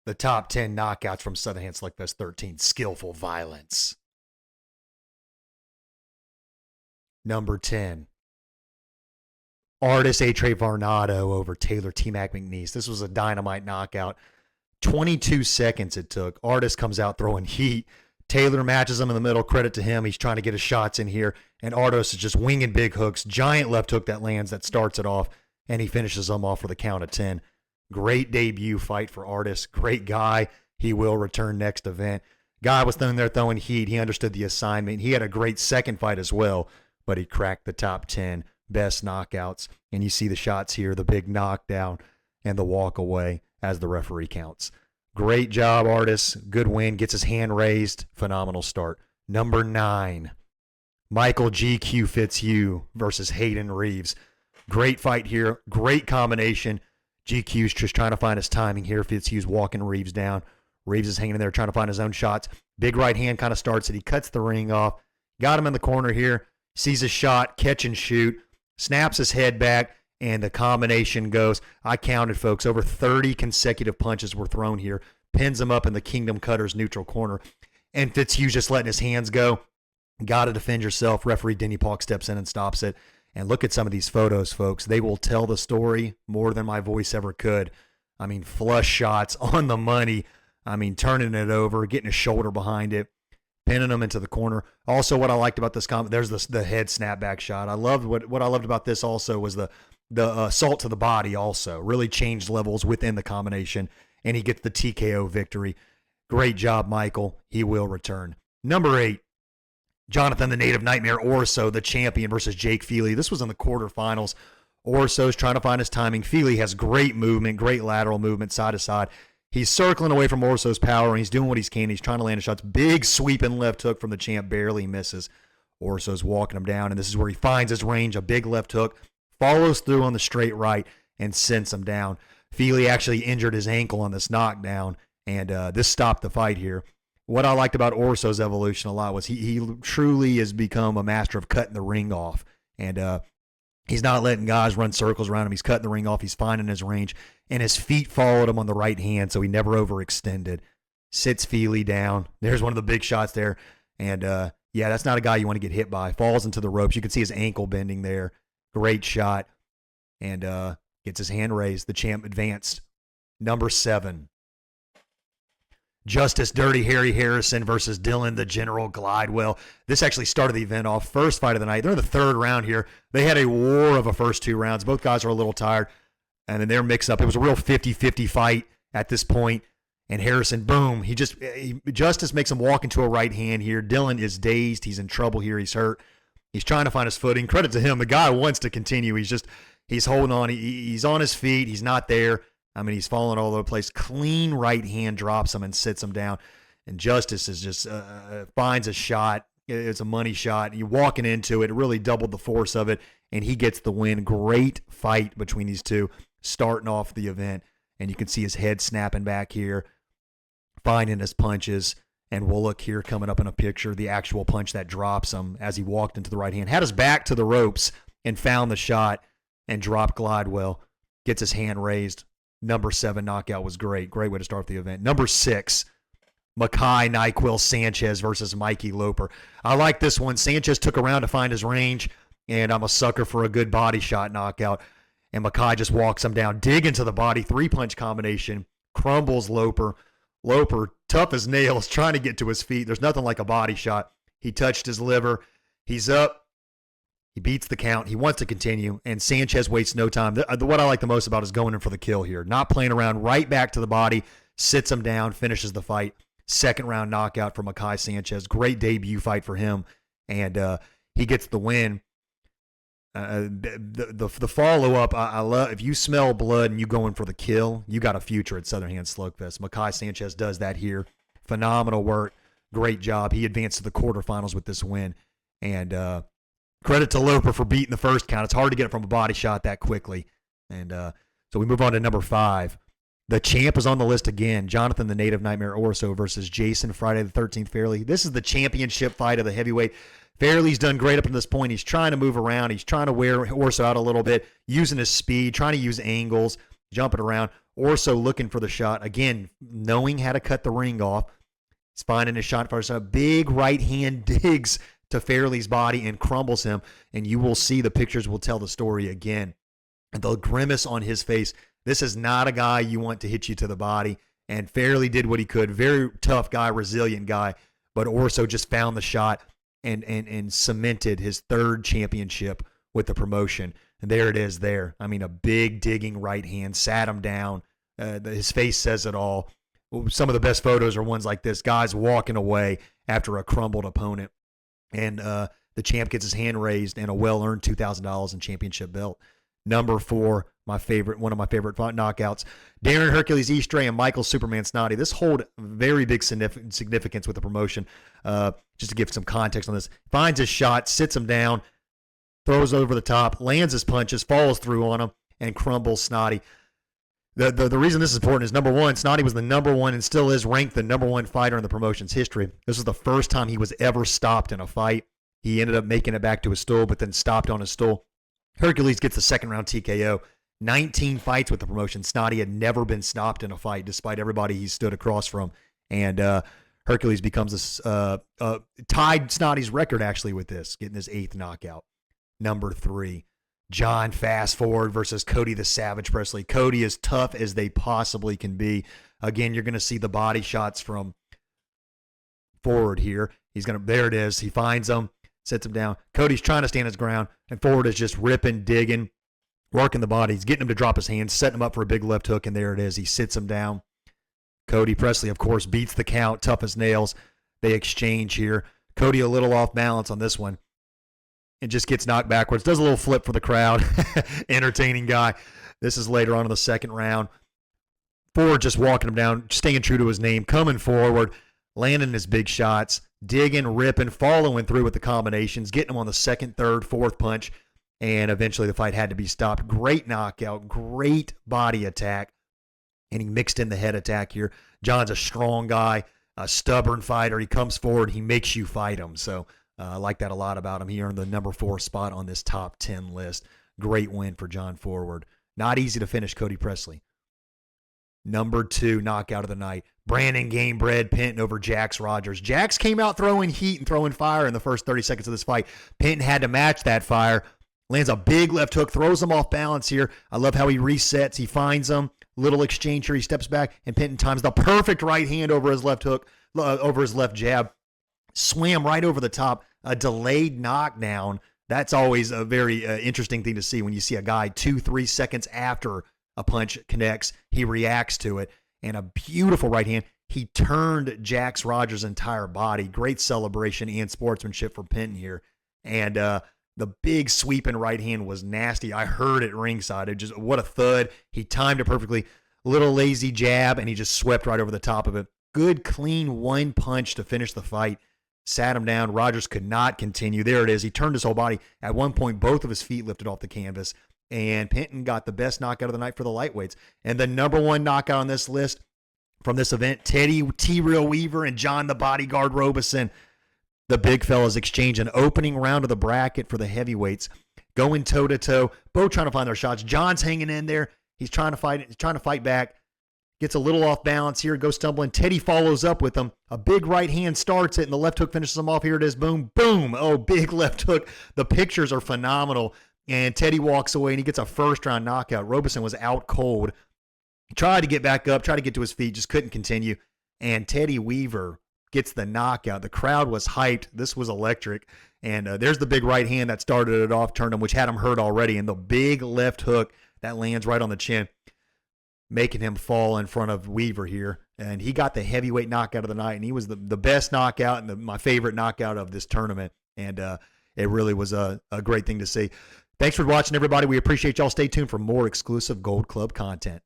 The top 10 knockouts from Southern Hand Slugfest 13. Skillful violence. Number 10. Artist A-Trey Varnado over Taylor T-Mac McNeese. This was a dynamite knockout. 22 seconds it took. Artist comes out throwing heat. Taylor matches him in the middle. Credit to him. He's trying to get his shots in here. And Artist is just winging big hooks. Giant left hook that lands, that starts it off. And he finishes them off with a count of 10. Great debut fight for Artist. Great guy. He will return next event. Guy was there throwing heat. He understood the assignment. He had a great second fight as well, but he cracked the top 10 best knockouts. And you see the shots here, the big knockdown and the walk away as the referee counts. Great job, Artist. Good win. Gets his hand raised. Phenomenal start. Number 9, Michael GQ Fitzhugh versus Hayden Reeves. Great fight here. Great combination. GQ's just trying to find his timing here. Fitzhugh's walking Reeves down. Reeves is hanging in there trying to find his own shots. Big right hand kind of starts it. He cuts the ring off. Got him in the corner here. Sees a shot. Catch and shoot. Snaps his head back. And the combination goes. I counted, folks. Over 30 consecutive punches were thrown here. Pins him up in the Kingdom Cutters neutral corner. And Fitzhugh's just letting his hands go. Got to defend yourself. Referee Denny Paulk steps in and stops it. And look at some of these photos, folks. They will tell the story more than my voice ever could. I mean, flush shots on the money. I mean, turning it over, getting his shoulder behind it, pinning him into the corner. Also, what I liked about this there's the head snapback shot. I loved what I loved about this also was the assault to the body also. Really changed levels within the combination, and he gets the TKO victory. Great job, Michael. He will return. Number 8. Jonathan the Native Nightmare Orso, the champion, versus Jake Feely. This was in the quarterfinals. Orso's trying to find his timing. Feely has great movement, great lateral movement, side to side. He's circling away from Orso's power, and he's doing what he can. He's trying to land his shots. Big sweeping left hook from the champ, barely misses. Orso's walking him down, and this is where he finds his range. A big left hook, follows through on the straight right, and sends him down. Feely actually injured his ankle on this knockdown, and this stopped the fight here. What I liked about Orso's evolution a lot was he truly has become a master of cutting the ring off. And he's not letting guys run circles around him. He's cutting the ring off. He's finding his range. And his feet followed him on the right hand, so he never overextended. Sits Feely down. There's one of the big shots there. And, yeah, that's not a guy you want to get hit by. Falls into the ropes. You can see his ankle bending there. Great shot. And gets his hand raised. The champ advanced. Number 7. Justice Dirty Harry Harrison versus Dylan the General Glidewell. This actually started the event off. First fight of the night. They're in the 3rd round here. They had a war of a first 2 rounds. Both guys are a little tired. And then they're mixed up. It was a real 50-50 fight at this point. And Harrison, boom. Justice makes him walk into a right hand here. Dylan is dazed. He's in trouble here. He's hurt. He's trying to find his footing. Credit to him. The guy wants to continue. He's holding on. He's on his feet. He's not there. I mean, he's falling all over the place. Clean right hand drops him and sits him down. And Justice is just finds a shot. It's a money shot. You're walking into it. It really doubled the force of it, and he gets the win. Great fight between these two starting off the event. And you can see his head snapping back here, finding his punches. And we'll look here coming up in a picture, the actual punch that drops him as he walked into the right hand. Had his back to the ropes and found the shot and dropped Glidewell. Gets his hand raised. Number 7 knockout was great. Great way to start the event. Number 6, Makai NyQuil Sanchez versus Mikey Loper. I like this one. Sanchez took around to find his range, and I'm a sucker for a good body shot knockout. And Makai just walks him down, dig into the body, 3-punch combination, crumbles Loper. Loper, tough as nails, trying to get to his feet. There's nothing like a body shot. He touched his liver. He's up. He beats the count. He wants to continue, and Sanchez wastes no time. What I like the most about is going in for the kill here. Not playing around, right back to the body, sits him down, finishes the fight. 2nd round knockout for Makai Sanchez. Great debut fight for him, and he gets the win. The follow-up, I love. If you smell blood and you go in for the kill, you got a future at Southern Hand Slugfest. Makai Sanchez does that here. Phenomenal work. Great job. He advanced to the quarterfinals with this win, and credit to Loper for beating the first count. It's hard to get it from a body shot that quickly. And so we move on to number 5. The champ is on the list again. Jonathan the Native Nightmare Orso versus Jason Friday the 13th Fairley. This is the championship fight of the heavyweight. Fairley's done great up to this point. He's trying to move around. He's trying to wear Orso out a little bit, using his speed, trying to use angles, jumping around. Orso looking for the shot. Again, knowing how to cut the ring off. He's finding a shot first. A big right hand digs to Fairley's body and crumbles him. And you will see the pictures will tell the story again. And the grimace on his face. This is not a guy you want to hit you to the body. And Fairley did what he could. Very tough guy, resilient guy. But Orso just found the shot and cemented his 3rd championship with the promotion. And there it is there. I mean, a big digging right hand, sat him down. His face says it all. Some of the best photos are ones like this, guys walking away after a crumbled opponent. And the champ gets his hand raised and a well-earned $2,000 in championship belt. Number 4, one of my favorite knockouts. Darren Hercules Eastray and Michael Superman Snotty. This hold very big significance with the promotion. Just to give some context on this. Finds his shot, sits him down, throws over the top, lands his punches, follows through on him, and crumbles Snotty. The reason this is important is, number 1, Snotty was the number 1 and still is ranked the number 1 fighter in the promotion's history. This was the first time he was ever stopped in a fight. He ended up making it back to his stool, but then stopped on his stool. Hercules gets the 2nd round TKO. 19 fights with the promotion. Snotty had never been stopped in a fight, despite everybody he stood across from. And Hercules becomes tied Snotty's record, actually, with this, getting his 8th knockout. Number 3, John Fast Forward versus Cody the Savage Presley. Cody is tough as they possibly can be. Again, you're going to see the body shots from Forward here. There it is. He finds him, sits him down. Cody's trying to stand his ground, and Forward is just ripping, digging, working the body. He's getting him to drop his hands, setting him up for a big left hook, and there it is. He sits him down. Cody Presley, of course, beats the count, tough as nails. They exchange here. Cody a little off balance on this one. And just gets knocked backwards. Does a little flip for the crowd. Entertaining guy. This is later on in the 2nd round. Forward just walking him down, staying true to his name, coming forward, landing his big shots, digging, ripping, following through with the combinations, getting him on the 2nd, 3rd, 4th punch, and eventually the fight had to be stopped. Great knockout, great body attack, and he mixed in the head attack here. John's a strong guy, a stubborn fighter. He comes forward, he makes you fight him. So I like that a lot about him. He earned the number 4 spot on this top 10 list. Great win for John Forward. Not easy to finish Cody Presley. Number 2 knockout of the night. Brandon Gamebred Penton over Jax Rogers. Jax came out throwing heat and throwing fire in the first 30 seconds of this fight. Penton had to match that fire. Lands a big left hook, throws him off balance here. I love how he resets. He finds him. Little exchange here. He steps back, and Penton times the perfect right hand over his left hook, over his left jab. Swam right over the top. A delayed knockdown. That's always a very interesting thing to see when you see a guy 2-3 seconds after a punch connects, he reacts to it. And a beautiful right hand. He turned Jax Rogers' entire body. Great celebration and sportsmanship for Penton here. And the big sweeping right hand was nasty. I heard it ringside. It just, what a thud. He timed it perfectly. Little lazy jab, and he just swept right over the top of it. Good, clean one punch to finish the fight. Sat him down. Rogers could not continue. There it is. He turned his whole body. At one point, both of his feet lifted off the canvas. And Penton got the best knockout of the night for the lightweights. And the number 1 knockout on this list from this event, Teddy T-Real Weaver and John the Bodyguard Robeson. The big fellas exchange an opening round of the bracket for the heavyweights. Going toe-to-toe. Both trying to find their shots. John's hanging in there. He's trying to fight back. Gets a little off balance here, goes stumbling. Teddy follows up with him. A big right hand starts it, and the left hook finishes him off. Here it is. Boom, boom. Oh, big left hook. The pictures are phenomenal. And Teddy walks away, and he gets a first-round knockout. Robeson was out cold. He tried to get back up, tried to get to his feet, just couldn't continue. And Teddy Weaver gets the knockout. The crowd was hyped. This was electric. And there's the big right hand that started it off, turned him, which had him hurt already. And the big left hook that lands right on the chin, making him fall in front of Weaver here. And he got the heavyweight knockout of the night, and he was the best knockout and my favorite knockout of this tournament. And it really was a great thing to see. Thanks for watching, everybody. We appreciate y'all. Stay tuned for more exclusive Gold Club content.